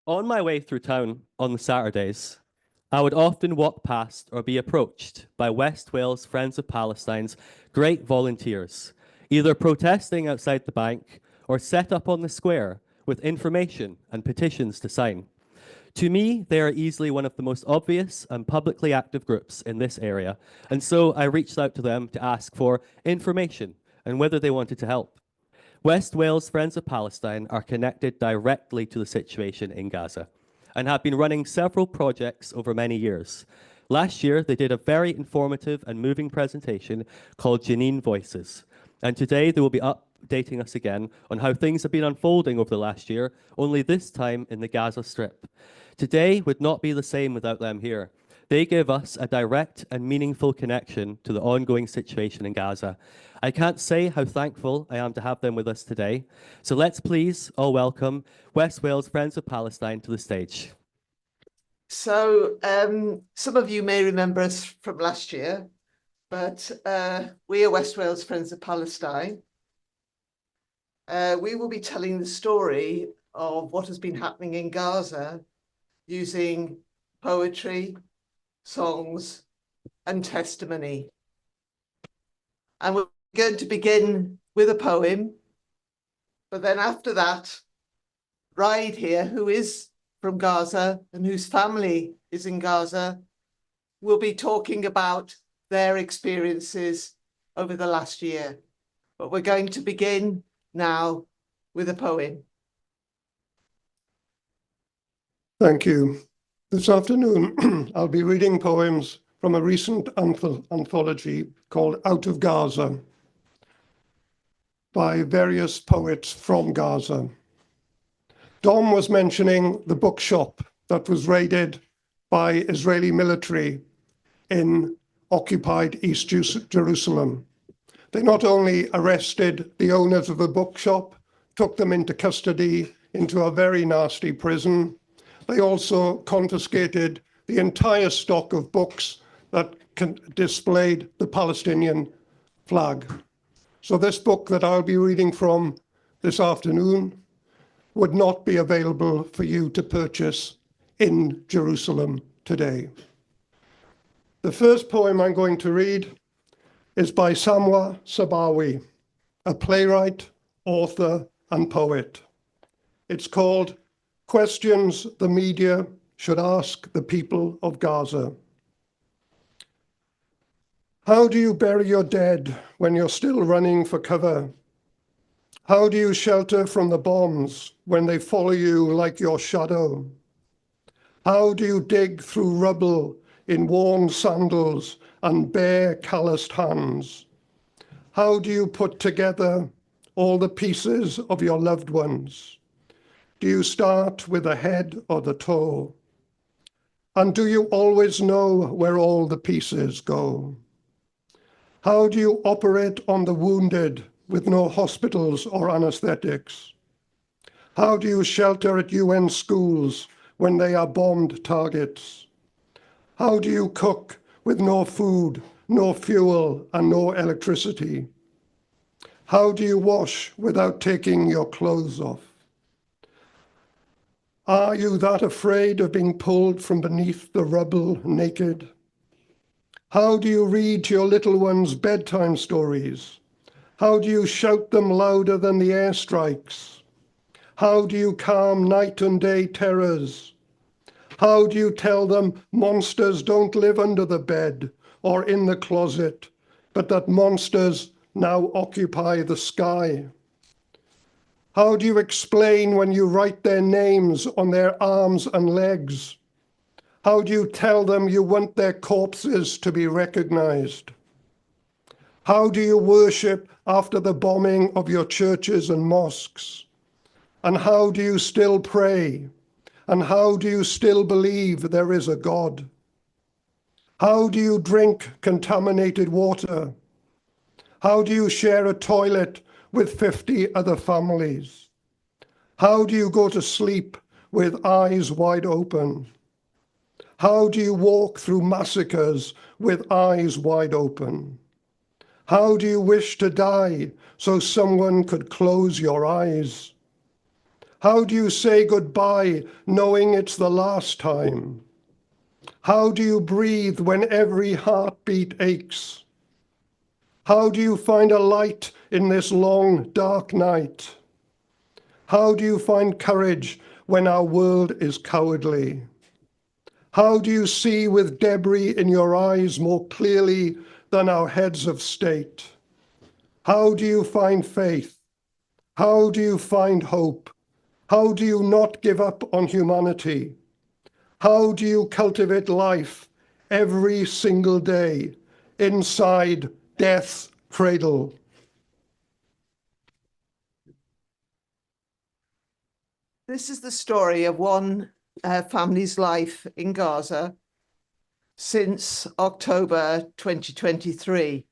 On my way through town on the Saturdays, I would often walk past or be approached by West Wales Friends of Palestine's great volunteers, either protesting outside the bank or set up on the square with information and petitions to sign. To me, they are easily one of the most obvious and publicly active groups in this area, and so I reached out to them to ask for information and whether they wanted to help. West Wales Friends of Palestine are connected directly to the situation in Gaza and have been running several projects over many years. Last year, they did a very informative and moving presentation called Janine Voices. And today they will be updating us again on how things have been unfolding over the last year, only this time in the Gaza Strip. Today would not be the same without them here. They give us a direct and meaningful connection to the ongoing situation in Gaza. I can't say how thankful I am to have them with us today. So let's please all welcome West Wales Friends of Palestine to the stage. So some of you may remember us from last year, but we are West Wales Friends of Palestine. We will be telling the story of what has been happening in Gaza using poetry, songs, and testimony. And we're going to begin with a poem, but then after that, Ride here, who is from Gaza and whose family is in Gaza, will be talking about their experiences over the last year. But we're going to begin now with a poem. Thank you. This afternoon, I'll be reading poems from a recent anthology called Out of Gaza by various poets from Gaza. Dom was mentioning the bookshop that was raided by Israeli military in occupied East Jerusalem. They not only arrested the owners of the bookshop, took them into custody into a very nasty prison, they also confiscated the entire stock of books that displayed the Palestinian flag. So this book that I'll be reading from this afternoon would not be available for you to purchase in Jerusalem today. The first poem I'm going to read is by Samwa Sabawi, a playwright, author, and poet. It's called Questions the Media Should Ask the People of Gaza. How do you bury your dead when you're still running for cover? How do you shelter from the bombs when they follow you like your shadow? How do you dig through rubble in worn sandals and bare calloused hands? How do you put together all the pieces of your loved ones? Do you start with the head or the toe? And do you always know where all the pieces go? How do you operate on the wounded with no hospitals or anesthetics? How do you shelter at UN schools when they are bombed targets? How do you cook with no food, no fuel, and no electricity? How do you wash without taking your clothes off? Are you that afraid of being pulled from beneath the rubble naked? How do you read to your little ones bedtime stories? How do you shout them louder than the airstrikes? How do you calm night and day terrors? How do you tell them monsters don't live under the bed or in the closet, but that monsters now occupy the sky? How do you explain when you write their names on their arms and legs? How do you tell them you want their corpses to be recognized? How do you worship after the bombing of your churches and mosques? And how do you still pray? And how do you still believe there is a God? How do you drink contaminated water? How do you share a toilet with 50 other families? How do you go to sleep with eyes wide open? How do you walk through massacres with eyes wide open? How do you wish to die so someone could close your eyes? How do you say goodbye knowing it's the last time? How do you breathe when every heartbeat aches? How do you find a light in this long, dark night? How do you find courage when our world is cowardly? How do you see with debris in your eyes more clearly than our heads of state? How do you find faith? How do you find hope? How do you not give up on humanity? How do you cultivate life every single day inside death's cradle? This is the story of one family's life in Gaza since October 2023.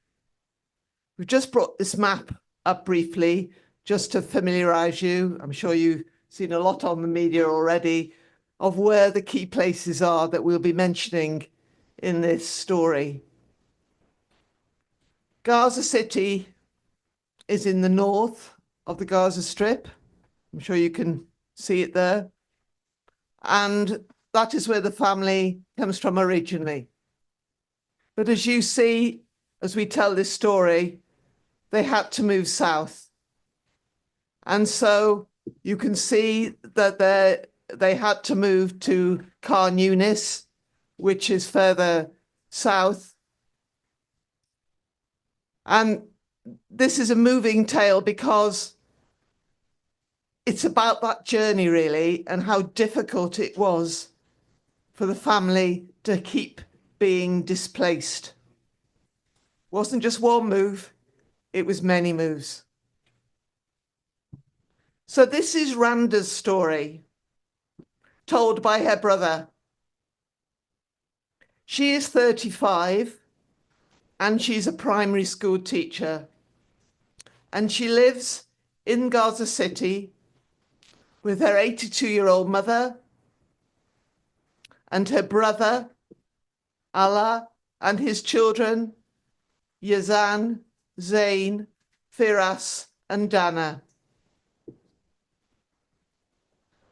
We've just brought this map up briefly just to familiarise you. I'm sure you've seen a lot on the media already of where the key places are that we'll be mentioning in this story. Gaza City is in the north of the Gaza Strip. I'm sure you can see it there. And that is where the family comes from originally. But as you see, as we tell this story, they had to move south. And so you can see that they had to move to Khan Yunis, which is further south. And this is a moving tale because it's about that journey, really, and how difficult it was for the family to keep being displaced. It wasn't just one move, it was many moves. So this is Randa's story, told by her brother. She is 35 and she's a primary school teacher. And she lives in Gaza City with her 82-year-old mother and her brother, Allah, and his children, Yazan, Zain, Firas, and Dana.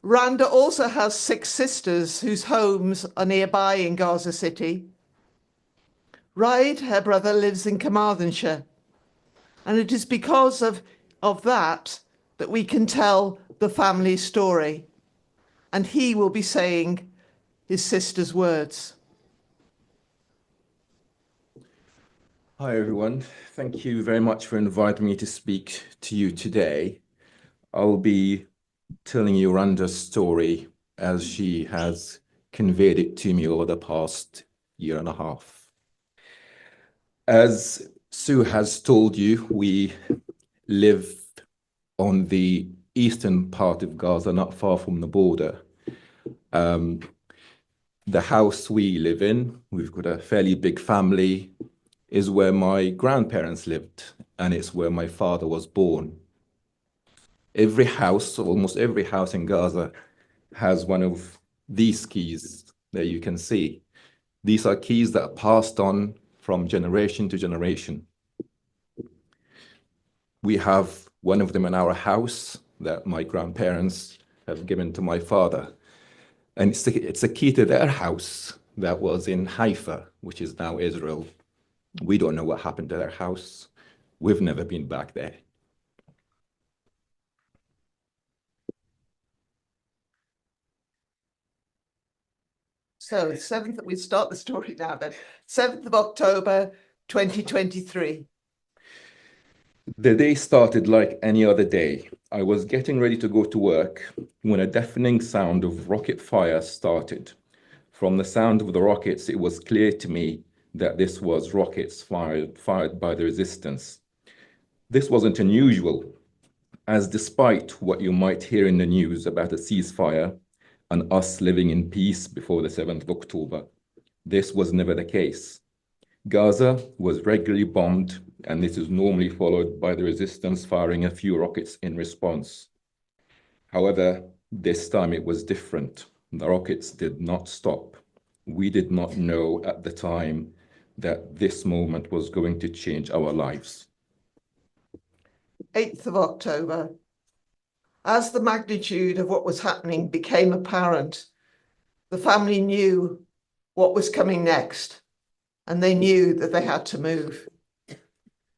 Randa also has 6 sisters whose homes are nearby in Gaza City. Raid, her brother, lives in Carmarthenshire. And it is because of that we can tell the family story. And he will be saying his sister's words. Hi, everyone. Thank you very much for inviting me to speak to you today. I'll be telling you Randa's story as she has conveyed it to me over the past year and a half. As Sue has told you, we live on the eastern part of Gaza, not far from the border. The house we live in, we've got a fairly big family, is where my grandparents lived, and it's where my father was born. Every house, almost every house in Gaza, has one of these keys that you can see. These are keys that are passed on from generation to generation. We have one of them in our house that my grandparents have given to my father. And it's a key to their house that was in Haifa, which is now Israel. We don't know what happened to their house. We've never been back there. So we start the story now then. 7th of October, 2023. The day started like any other day. I was getting ready to go to work when a deafening sound of rocket fire started. From the sound of the rockets, it was clear to me that this was rockets fired by the resistance. This wasn't unusual, as despite what you might hear in the news about a ceasefire and us living in peace before the 7th of October, this was never the case. Gaza was regularly bombed, and this is normally followed by the resistance firing a few rockets in response. However, this time it was different. The rockets did not stop. We did not know at the time that this moment was going to change our lives. 8th of October. As the magnitude of what was happening became apparent, the family knew what was coming next, and they knew that they had to move.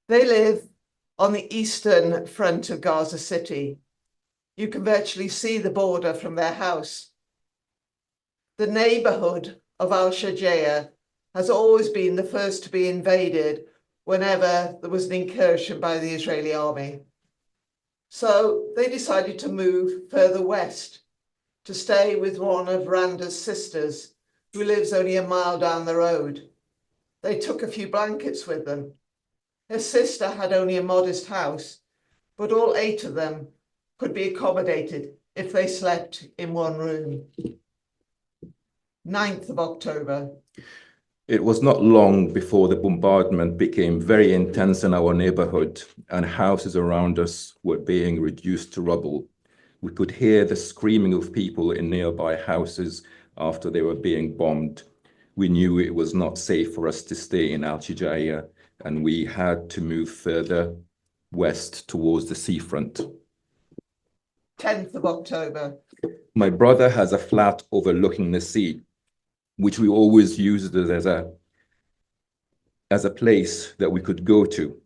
They live on the eastern front of Gaza City. You can virtually see the border from their house. The neighborhood of Al-Shajaya has always been the first to be invaded whenever there was an incursion by the Israeli army. So they decided to move further west to stay with one of Randa's sisters, who lives only a mile down the road. They took a few blankets with them. Her sister had only a modest house, but all 8 of them could be accommodated if they slept in one room. 9th of October. It was not long before the bombardment became very intense in our neighborhood and houses around us were being reduced to rubble. We could hear the screaming of people in nearby houses after they were being bombed. We knew it was not safe for us to stay in Al-Shijaya, and we had to move further west towards the seafront. 10th of October. My brother has a flat overlooking the sea, which we always used as a place that we could go to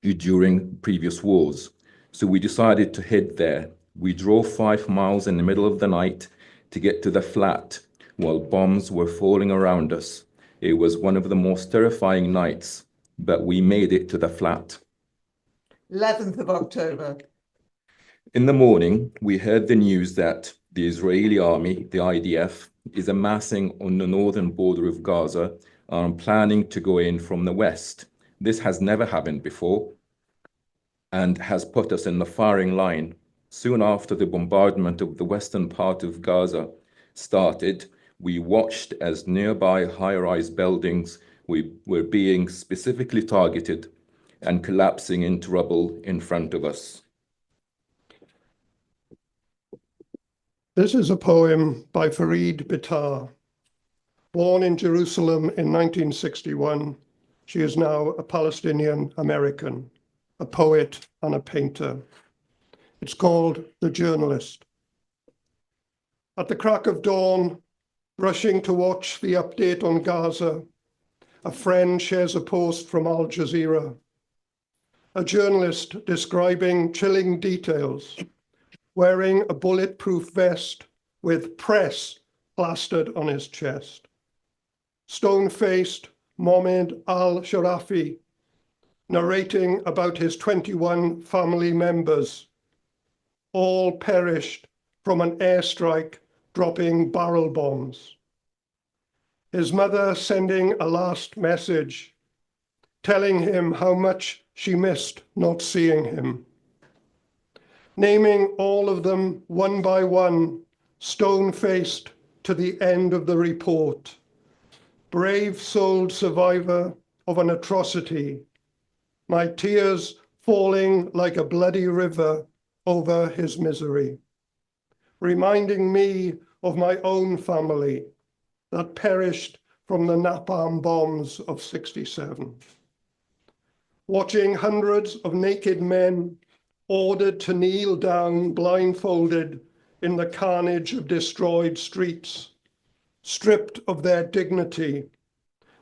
during previous wars. So we decided to head there. We drove 5 miles in the middle of the night to get to the flat while bombs were falling around us. It was one of the most terrifying nights, but we made it to the flat. 11th of October. In the morning, we heard the news that the Israeli army, the IDF, is amassing on the northern border of Gaza and planning to go in from the west. This has never happened before and has put us in the firing line. Soon after the bombardment of the western part of Gaza started, we watched as nearby high-rise buildings were being specifically targeted and collapsing into rubble in front of us. This is a poem by Fareed Bitar. Born in Jerusalem in 1961, she is now a Palestinian American, a poet and a painter. It's called The Journalist. At the crack of dawn, rushing to watch the update on Gaza, a friend shares a post from Al Jazeera. A journalist describing chilling details, wearing a bulletproof vest with press plastered on his chest. Stone-faced Mohammed al-Sharafi, narrating about his 21 family members, all perished from an airstrike dropping barrel bombs. His mother sending a last message, telling him how much she missed not seeing him. Naming all of them one by one, stone-faced to the end of the report. Brave-souled survivor of an atrocity, my tears falling like a bloody river over his misery, reminding me of my own family that perished from the napalm bombs of '67. Watching hundreds of naked men ordered to kneel down blindfolded in the carnage of destroyed streets, stripped of their dignity.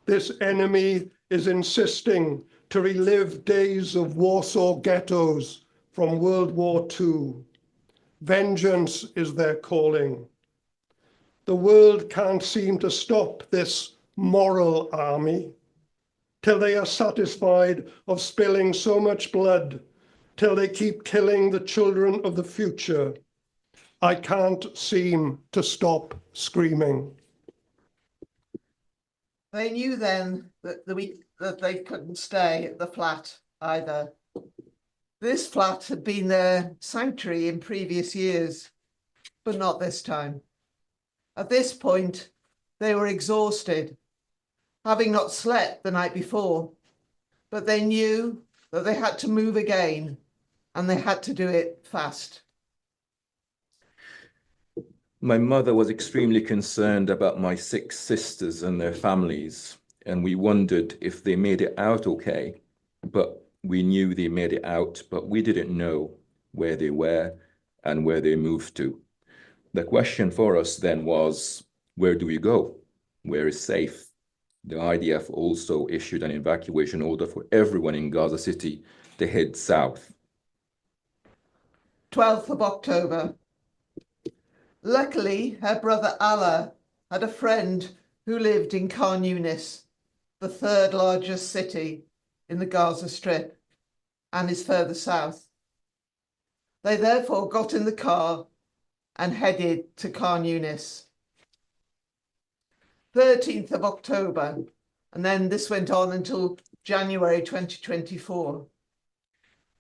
This enemy is insisting to relive days of Warsaw ghettos from World War II. Vengeance is their calling. The world can't seem to stop this moral army till they are satisfied of spilling so much blood, till they keep killing the children of the future. I can't seem to stop screaming. They knew then that they couldn't stay at the flat either. This flat had been their sanctuary in previous years, but not this time. At this point, they were exhausted, having not slept the night before, but they knew that they had to move again, and they had to do it fast. My mother was extremely concerned about my 6 sisters and their families, and we wondered if they made it out okay. But we knew they made it out, but we didn't know where they were and where they moved to. The question for us then was, where do we go? Where is safe? The IDF also issued an evacuation order for everyone in Gaza City to head south. 12th of October. Luckily, her brother Allah had a friend who lived in Khan Yunis, the third largest city in the Gaza Strip and is further south. They therefore got in the car and headed to Khan Yunis. 13th of October, and then this went on until January 2024.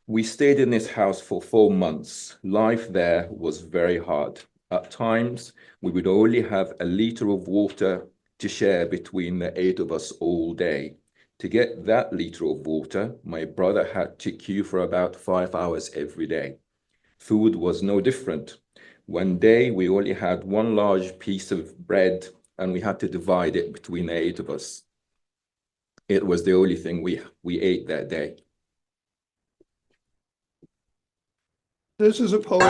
We stayed in this house for 4 months. Life there was very hard. At times, we would only have a liter of water to share between the 8 of us all day. To get that liter of water, my brother had to queue for about 5 hours every day. Food was no different. One day, we only had one large piece of bread and we had to divide it between the 8 of us. It was the only thing we ate that day. This is a poem.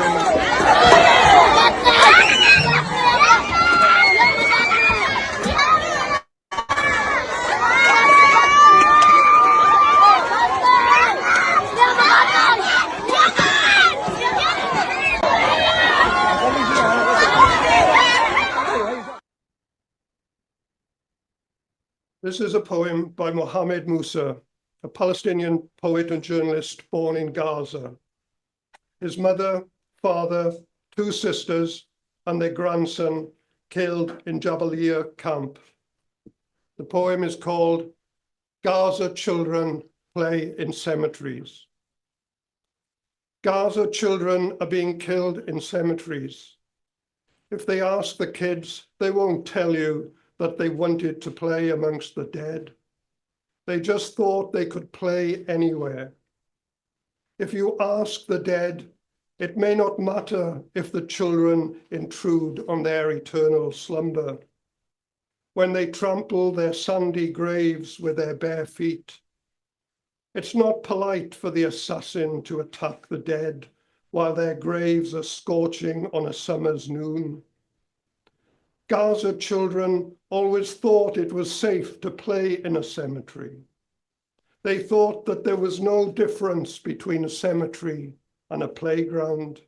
This is a poem by Mohammed Musa, a Palestinian poet and journalist born in Gaza. His mother, father, 2 sisters, and their grandson killed in Jabalia camp. The poem is called Gaza Children Play in Cemeteries. Gaza children are being killed in cemeteries. If they ask the kids, they won't tell you that they wanted to play amongst the dead. They just thought they could play anywhere. If you ask the dead, it may not matter if the children intrude on their eternal slumber. When they trample their sandy graves with their bare feet, it's not polite for the assassin to attack the dead while their graves are scorching on a summer's noon. Gaza children always thought it was safe to play in a cemetery. They thought that there was no difference between a cemetery and a playground,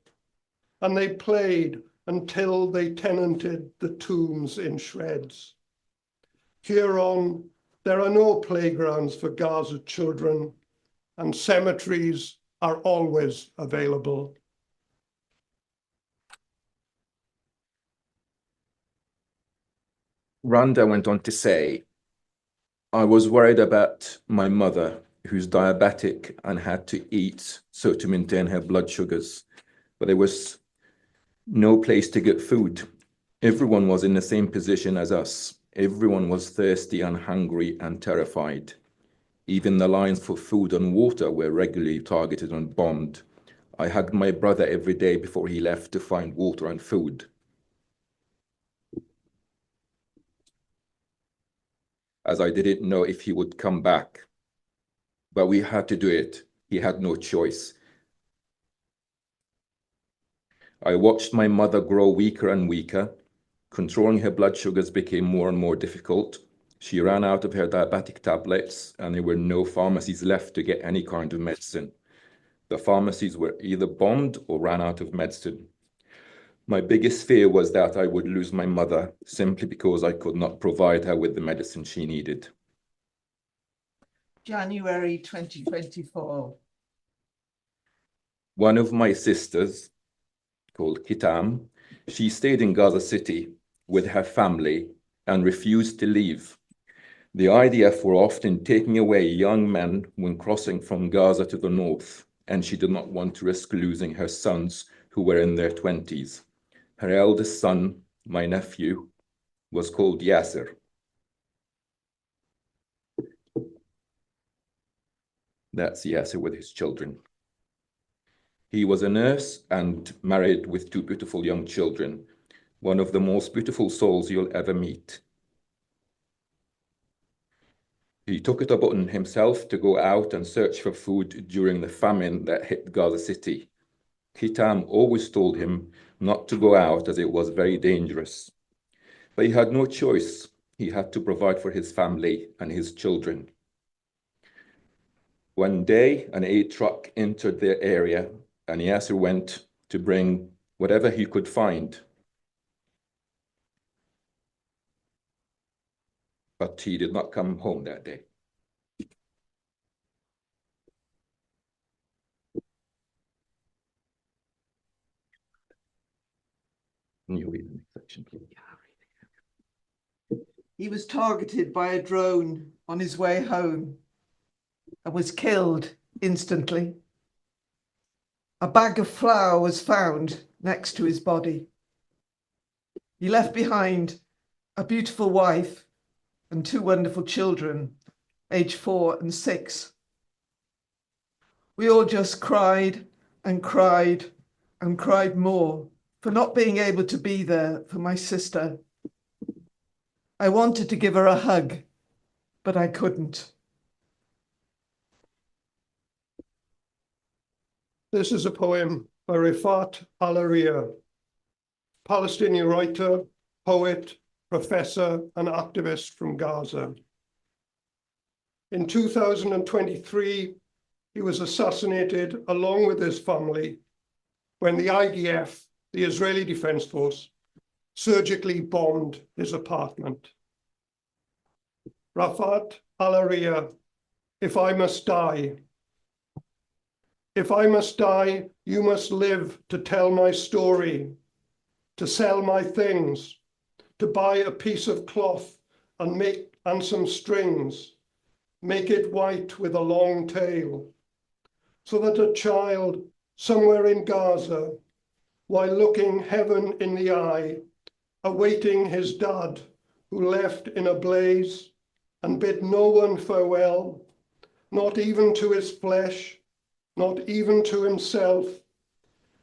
and they played until they tenanted the tombs in shreds. Here on, there are no playgrounds for Gaza children, and cemeteries are always available. Randa went on to say, I was worried about my mother, who's diabetic and had to eat so to maintain her blood sugars, but there was no place to get food. Everyone was in the same position as us. Everyone was thirsty and hungry and terrified. Even the lines for food and water were regularly targeted and bombed. I hugged my brother every day before he left to find water and food. As I didn't know if he would come back. But we had to do it. He had no choice. I watched my mother grow weaker and weaker. Controlling her blood sugars became more and more difficult. She ran out of her diabetic tablets, and there were no pharmacies left to get any kind of medicine. The pharmacies were either bombed or ran out of medicine. My biggest fear was that I would lose my mother simply because I could not provide her with the medicine she needed. January 2024. One of my sisters, called Kitam, she stayed in Gaza City with her family and refused to leave. The IDF were often taking away young men when crossing from Gaza to the north, and she did not want to risk losing her sons who were in their 20s. Her eldest son, my nephew, was called Yasser. That's Yasser with his children. He was a nurse and married with 2 beautiful young children, one of the most beautiful souls you'll ever meet. He took it upon himself to go out and search for food during the famine that hit Gaza City. Hitam always told him not to go out as it was very dangerous. But he had no choice. He had to provide for his family and his children. One day, an aid truck entered their area, and Yasser went to bring whatever he could find. But he did not come home that day. Can you read the next section, please? He was targeted by a drone on his way home and was killed instantly. A bag of flour was found next to his body. He left behind a beautiful wife and two wonderful children, aged 4 and 6. We all just cried and cried and cried more for not being able to be there for my sister. I wanted to give her a hug, but I couldn't. This is a poem by Rifat Alaria, Palestinian writer, poet, professor, and activist from Gaza. In 2023, he was assassinated along with his family when the IDF, the Israeli Defense Force, surgically bombed his apartment. Rafat Alaria, if I must die. If I must die, you must live to tell my story, to sell my things, to buy a piece of cloth and some strings, make it white with a long tail, so that a child somewhere in Gaza, while looking heaven in the eye, awaiting his dad, who left in a blaze and bid no one farewell, not even to his flesh, not even to himself,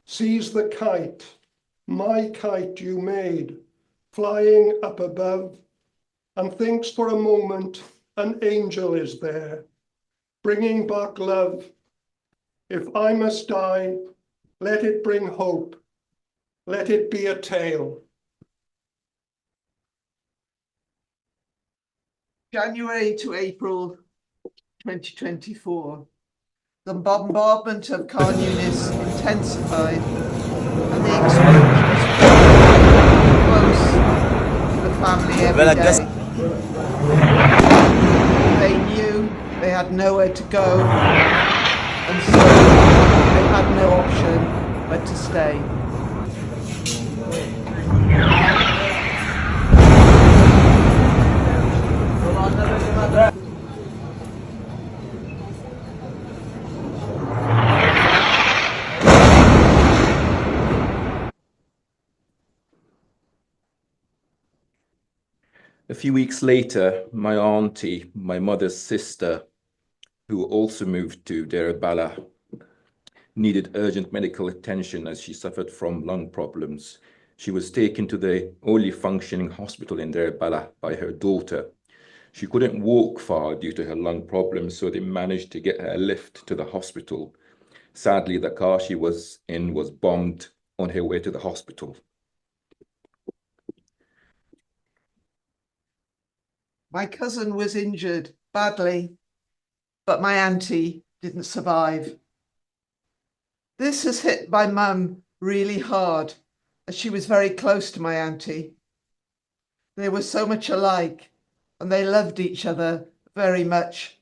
sees the kite, my kite you made, flying up above, and thinks for a moment an angel is there, bringing back love. If I must die, let it bring hope. Let it be a tale. January to April 2024. The bombardment of Khan Yunis intensified and the explosions close to the family every day. They knew they had nowhere to go, and so they had no option but to stay. A few weeks later, my auntie, my mother's sister, who also moved to Deir al-Balah, needed urgent medical attention as she suffered from lung problems. She was taken to the only functioning hospital in Deir al-Balah by her daughter. She couldn't walk far due to her lung problems, so they managed to get her a lift to the hospital. Sadly, the car she was in was bombed on her way to the hospital. My cousin was injured badly, but my auntie didn't survive. This has hit my mum really hard, as she was very close to my auntie. They were so much alike, and they loved each other very much.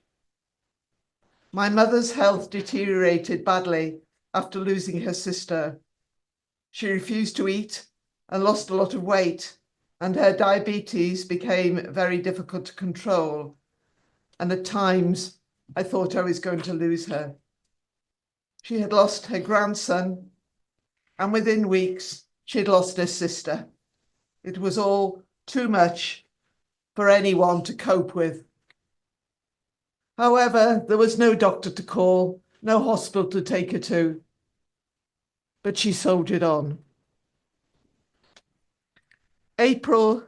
My mother's health deteriorated badly after losing her sister. She refused to eat and lost a lot of weight, and her diabetes became very difficult to control. And at times, I thought I was going to lose her. She had lost her grandson, and within weeks, she had lost her sister. It was all too much for anyone to cope with. However, there was no doctor to call, no hospital to take her to, but she soldiered on. April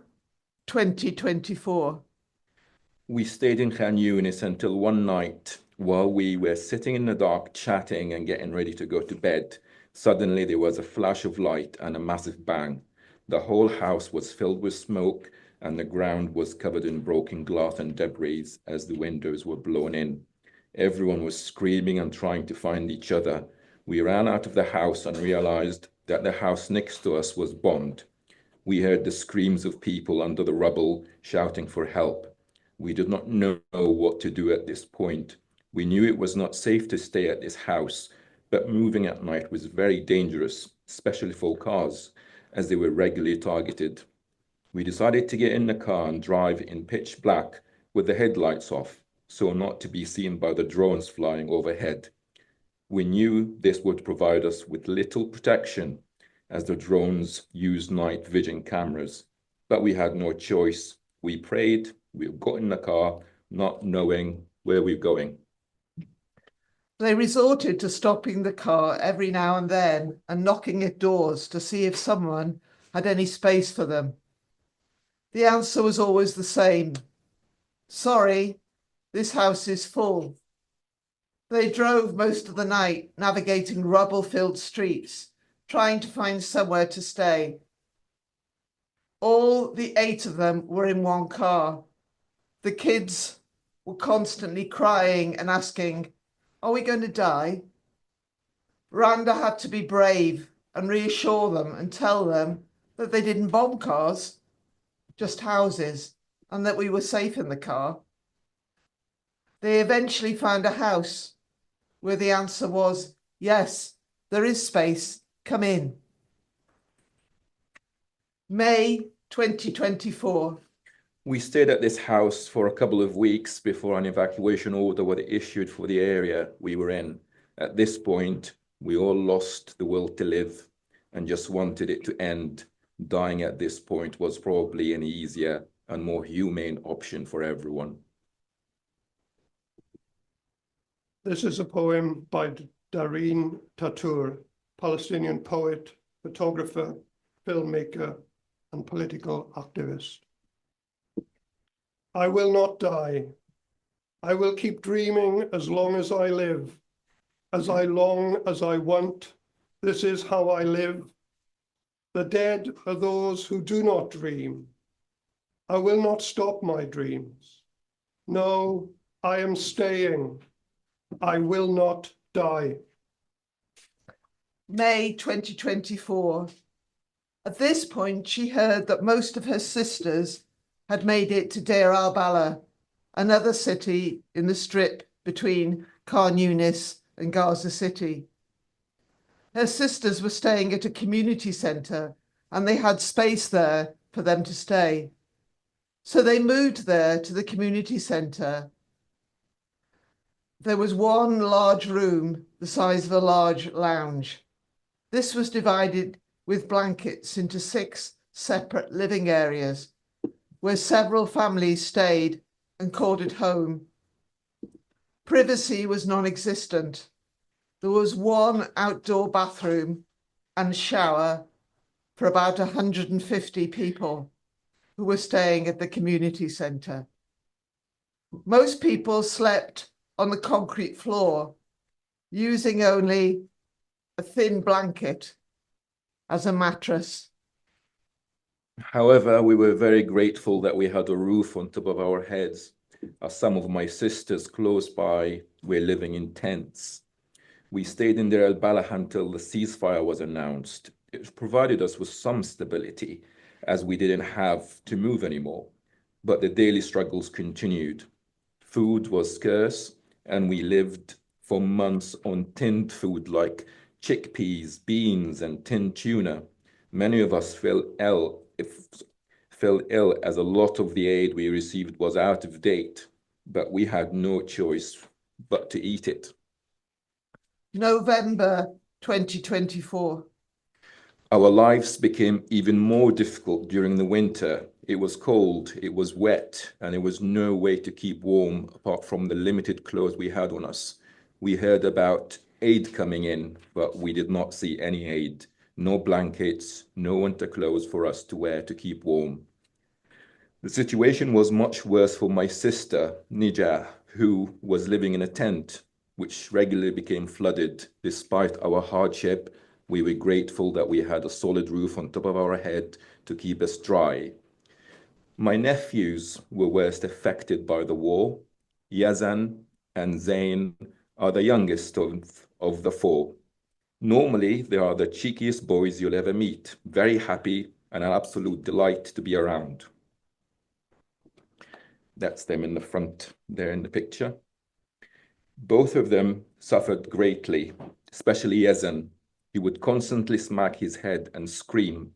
2024. We stayed in Khan Yunis until one night while we were sitting in the dark chatting and getting ready to go to bed. Suddenly, there was a flash of light and a massive bang. The whole house was filled with smoke, and the ground was covered in broken glass and debris as the windows were blown in. Everyone was screaming and trying to find each other. We ran out of the house and realized that the house next to us was bombed. We heard the screams of people under the rubble shouting for help. We did not know what to do at this point. We knew it was not safe to stay at this house, but moving at night was very dangerous, especially for cars, as they were regularly targeted. We decided to get in the car and drive in pitch black with the headlights off, so not to be seen by the drones flying overhead. We knew this would provide us with little protection, as the drones used night vision cameras, but we had no choice. We prayed, we got in the car, not knowing where we were going. They resorted to stopping the car every now and then and knocking at doors to see if someone had any space for them. The answer was always the same. Sorry, this house is full. They drove most of the night, navigating rubble-filled streets, trying to find somewhere to stay. All the 8 of them were in one car. The kids were constantly crying and asking, "Are we going to die?" Randa had to be brave and reassure them and tell them that they didn't bomb cars, just houses, and that we were safe in the car. They eventually found a house where the answer was, "Yes, there is space. Come in." May 2024. We stayed at this house for a couple of weeks before an evacuation order was issued for the area we were in. At this point, we all lost the will to live and just wanted it to end. Dying at this point was probably an easier and more humane option for everyone. This is a poem by Dareen Tatur, Palestinian poet, photographer, filmmaker, and political activist. I will not die. I will keep dreaming as long as I live, as I long as I want. This is how I live. The dead are those who do not dream. I will not stop my dreams. No, I am staying. I will not die. May 2024. At this point, she heard that most of her sisters had made it to Deir al-Balah, another city in the strip between Khan Yunis and Gaza City. Her sisters were staying at a community centre and they had space there for them to stay. So they moved there to the community centre. There was one large room the size of a large lounge. This was divided with blankets into 6 separate living areas where several families stayed and called it home. Privacy was non-existent. There was one outdoor bathroom and shower for about 150 people who were staying at the community centre. Most people slept on the concrete floor, using only a thin blanket as a mattress. However, we were very grateful that we had a roof on top of our heads, as some of my sisters close by were living in tents. We stayed in Deir al-Balah until the ceasefire was announced. It provided us with some stability, as we didn't have to move anymore, but the daily struggles continued. Food was scarce, and we lived for months on tinned food like chickpeas, beans, and tinned tuna. Many of us fell ill as a lot of the aid we received was out of date, but we had no choice but to eat it. November 2024. Our lives became even more difficult during the winter. It was cold, it was wet, and there was no way to keep warm apart from the limited clothes we had on us. We heard about aid coming in, but we did not see any aid. No blankets, no winter clothes for us to wear to keep warm. The situation was much worse for my sister, Nijah, who was living in a tent, which regularly became flooded. Despite our hardship, We were grateful that we had a solid roof on top of our head to keep us dry. My nephews were worst affected by the war. Yazan and Zain are the youngest of the four. Normally, they are the cheekiest boys you'll ever meet, very happy and an absolute delight to be around. That's them in the front there in the picture. Both of them suffered greatly, especially Yazan. He would constantly smack his head and scream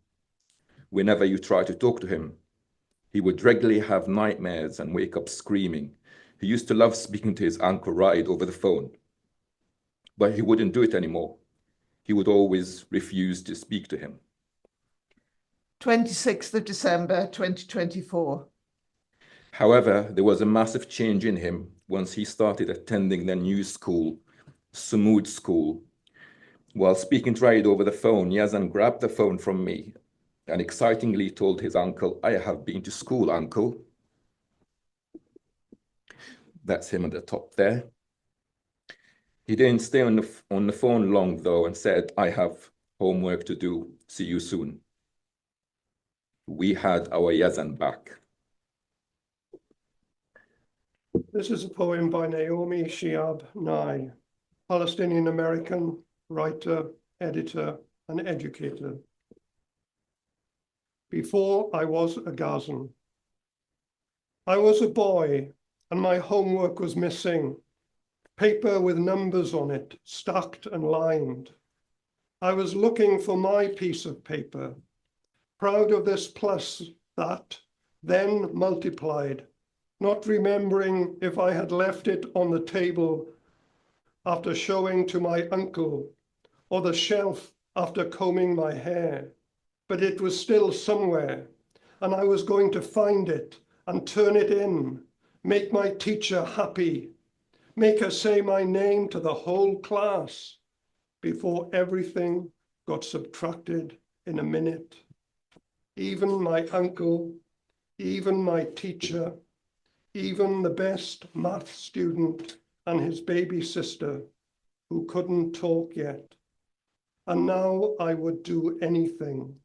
whenever you try to talk to him. He would regularly have nightmares and wake up screaming. He used to love speaking to his uncle Raid over the phone, but he wouldn't do it anymore. He would always refuse to speak to him. 26th of December, 2024. However, there was a massive change in him once he started attending the new school, Samud School. While speaking to Raid over the phone, Yazan grabbed the phone from me and excitingly told his uncle, "I have been to school, uncle." That's him at the top there. He didn't stay on the phone long though and said, "I have homework to do. See you soon." We had our Yazan back. This is a poem by Naomi Shihab Nye, Palestinian American writer, editor, and educator. Before I was a Gazan, I was a boy and my homework was missing. Paper with numbers on it, stacked and lined. I was looking for my piece of paper, proud of this plus that, then multiplied, not remembering if I had left it on the table after showing to my uncle, or the shelf after combing my hair. But it was still somewhere, and I was going to find it and turn it in, make my teacher happy, make her say my name to the whole class before everything got subtracted in a minute. Even my uncle, even my teacher, even the best math student and his baby sister who couldn't talk yet. And now I would do anything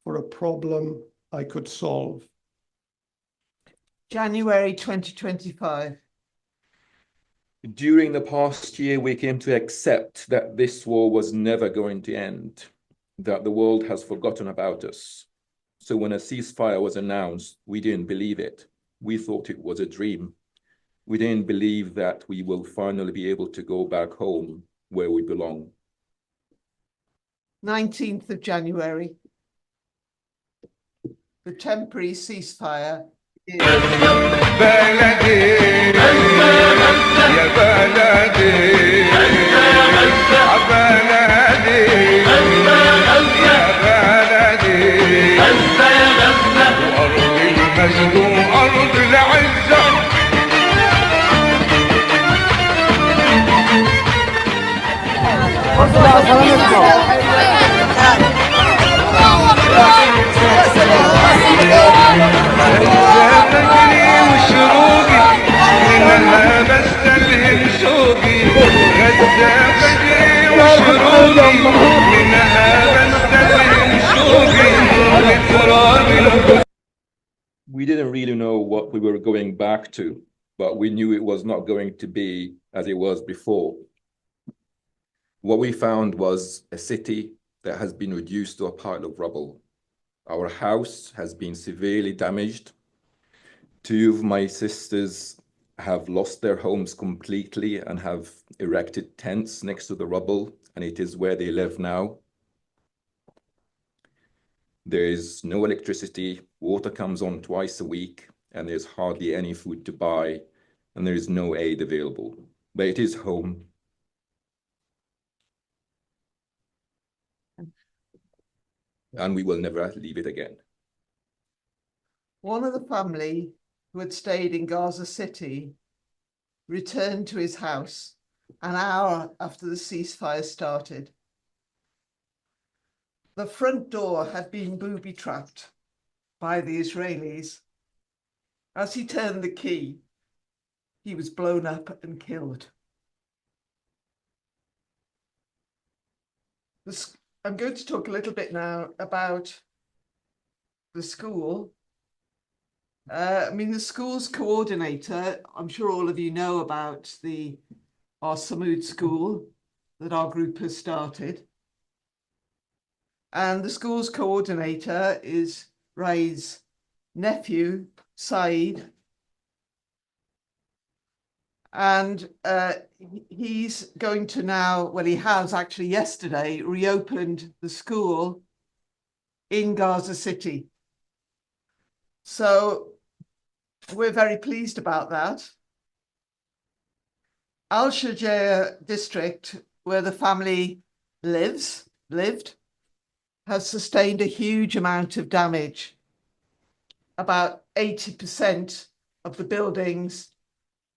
for a problem I could solve. January 2025. During the past year, we came to accept that this war was never going to end, that the world has forgotten about us. So when a ceasefire was announced, we didn't believe it. We thought it was a dream. We didn't believe that we will finally be able to go back home where we belong. 19th of January. The temporary ceasefire is... We didn't really know what we were going back to, but we knew it was not going to be as it was before. What we found was a city that has been reduced to a pile of rubble. Our house has been severely damaged. Two of my sisters have lost their homes completely and have erected tents next to the rubble, and it is where they live now. There is no electricity, water comes on twice a week, and there's hardly any food to buy, and there is no aid available. But it is home. And we will never leave it again. One of the family who had stayed in Gaza City returned to his house an hour after the ceasefire started. The front door had been booby-trapped by the Israelis. As he turned the key, he was blown up and killed. I'm going to talk a little bit now about the school. The school's coordinator, I'm sure all of you know about our Samud school that our group has started. And the school's coordinator is Ray's nephew, Saeed. And he's going to now, well, he has actually yesterday reopened the school in Gaza City. So we're very pleased about that. Al-Shujair district, where the family lived, has sustained a huge amount of damage. About 80% of the buildings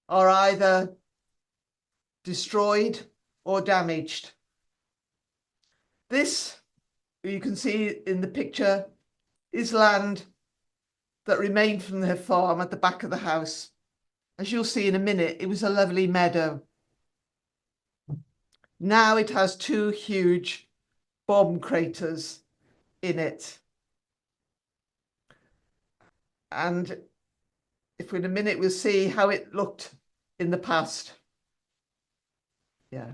are either destroyed or damaged. This, you can see in the picture, is land that remained from their farm at the back of the house. As you'll see in a minute, it was a lovely meadow. Now it has 2 huge bomb craters in it. And if in a minute we'll see how it looked in the past. Yeah.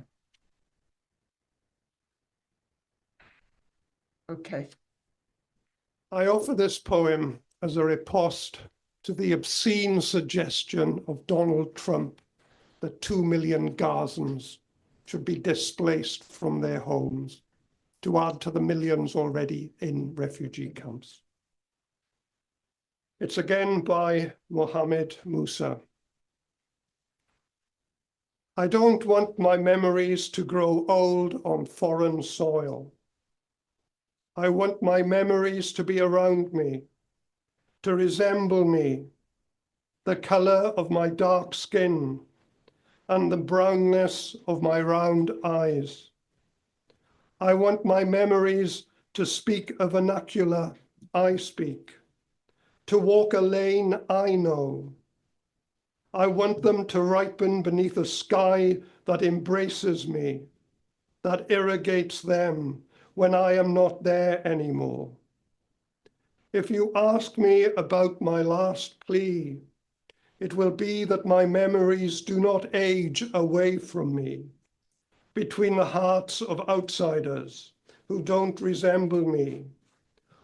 Okay. I offer this poem as a riposte to the obscene suggestion of Donald Trump that 2 million Gazans should be displaced from their homes to add to the millions already in refugee camps. It's again by Mohammed Musa. I don't want my memories to grow old on foreign soil. I want my memories to be around me, to resemble me, the color of my dark skin and the brownness of my round eyes. I want my memories to speak a vernacular I speak, to walk a lane I know. I want them to ripen beneath a sky that embraces me, that irrigates them when I am not there anymore. If you ask me about my last plea, it will be that my memories do not age away from me, between the hearts of outsiders who don't resemble me,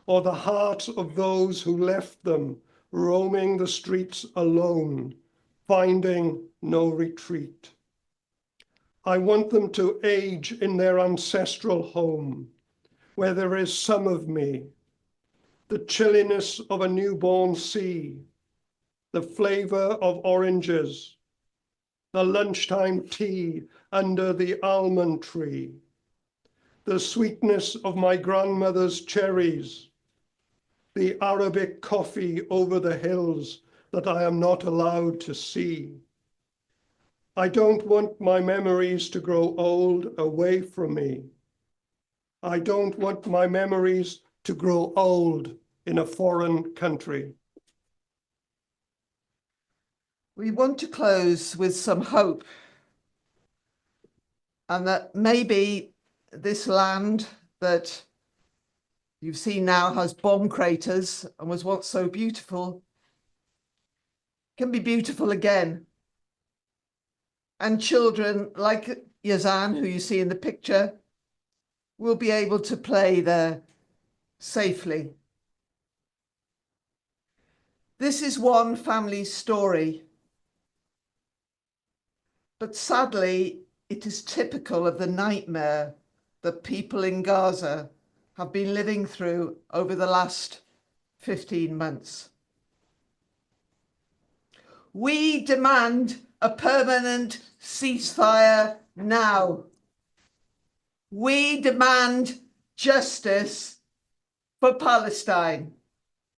or the hearts of those who left them roaming the streets alone, finding no retreat. I want them to age in their ancestral home, where there is some of me, the chilliness of a newborn sea, the flavor of oranges, the lunchtime tea under the almond tree, the sweetness of my grandmother's cherries, the Arabic coffee over the hills that I am not allowed to see. I don't want my memories to grow old away from me. I don't want my memories to grow old in a foreign country. We want to close with some hope, and that maybe this land that you've seen now has bomb craters and was once so beautiful can be beautiful again. And children like Yazan, who you see in the picture, will be able to play there safely. This is one family's story, but sadly, it is typical of the nightmare that people in Gaza have been living through over the last 15 months. We demand a permanent ceasefire now. We demand justice for Palestine.